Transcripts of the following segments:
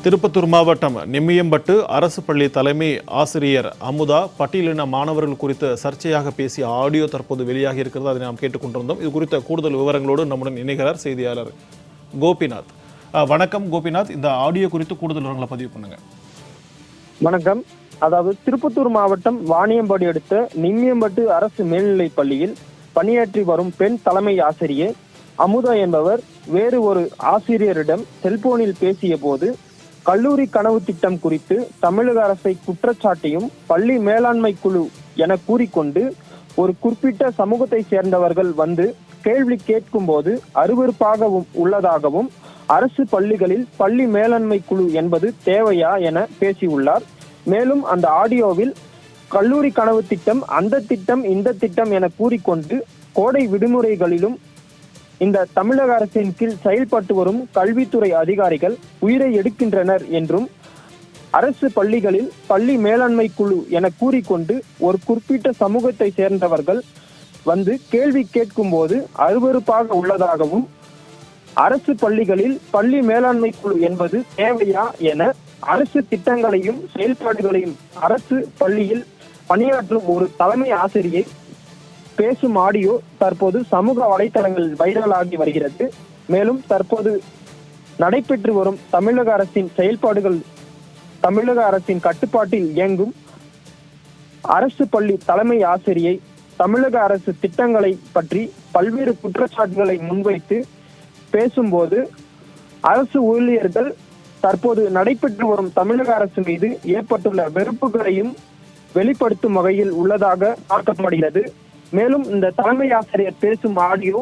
திருப்பத்தூர் மாவட்டம் நெம்மியம்பட்டு அரசு பள்ளி தலைமை ஆசிரியர் அமுதா பட்டியலின மாணவர்கள் குறித்து சர்ச்சையாக பேசிய ஆடியோ தற்போது வெளியாகி இருக்கிறது. அதை நாம் கேட்டுக்கொண்டிருந்தோம். இது குறித்த கூடுதல் விவரங்களோடு நம்முடன் இணைகிறார் செய்தியாளர் கோபிநாத். வணக்கம் கோபிநாத், இந்த ஆடியோ குறித்து கூடுதல் விவரங்களை பதிவு பண்ணுங்க. வணக்கம். அதாவது திருப்பத்தூர் மாவட்டம் வாணியம்பாடி அடுத்த நெம்மியம்பட்டு அரசு மேல்நிலைப் பள்ளியில் பணியாற்றி வரும் பெண் தலைமை ஆசிரியர் அமுதா என்பவர் வேறு ஒரு ஆசிரியரிடம் செல்போனில் பேசிய போது கல்லூரி கனவு திட்டம் குறித்து தமிழக அரசை குற்றச்சாட்டியும் பள்ளி மேலாண்மை குழு என கூறிக்கொண்டு ஒரு குறிப்பிட்ட சமூகத்தை சேர்ந்தவர்கள் வந்து கேள்வி கேட்கும் போது அருவருப்பாகவும் உள்ளதாகவும் அரசு பள்ளிகளில் பள்ளி மேலாண்மை குழு என்பது தேவையா என பேசியுள்ளார். மேலும் அந்த ஆடியோவில் கல்லூரி கனவு திட்டம், அந்த திட்டம், இந்த திட்டம் என கூறிக்கொண்டு கோடை விடுமுறைகளிலும் இந்த தமிழக அரசின் கீழ் செயல்பட்டு வரும் கல்வித்துறை அதிகாரிகள் உயிரை எடுக்கின்றனர் என்றும் அரசு பள்ளிகளில் பள்ளி மேலாண்மை குழு என கூறிக்கொண்டு ஒரு குறிப்பிட்ட சமூகத்தை சேர்ந்தவர்கள் வந்து கேள்வி கேட்கும் போது அருவருப்பாக உள்ளதாகவும் அரசு பள்ளிகளில் பள்ளி மேலாண்மை குழு என்பது தேவையா என அரசு திட்டங்களையும் செயல்பாடுகளையும் அரசு பள்ளியில் பணியாற்றும் ஒரு தலைமை ஆசிரியை பேசும் ஆடியோ தற்போது சமூக வலைதளங்களில் வைரலாகி வருகிறது. மேலும் தற்போது நடைபெற்று வரும் தமிழக அரசின் செயல்பாடுகள், தமிழக அரசின் கட்டுப்பாட்டில் இயங்கும் அரசு பள்ளி தலைமை ஆசிரியை தமிழக அரசு திட்டங்களை பற்றி பல்வேறு குற்றச்சாட்டுகளை முன்வைத்து பேசும்போது அரசு ஊழியர்கள் தற்போது நடைபெற்று வரும் தமிழக அரசு மீது ஏற்பட்டுள்ள வெறுப்புகளையும் வெளிப்படுத்தும் வகையில் உள்ளதாக பார்க்கப்படுகிறது. மேலும் இந்த தலைமை ஆசிரியர் பேசும் ஆடியோ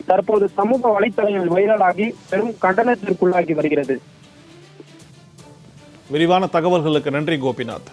தற்போது சமூக வலைத்தளங்களில் வைரலாகி பெரும் கண்டனத்திற்குள்ளாகி வருகிறது. விரிவான தகவல்களுக்கு நன்றி கோபிநாத்.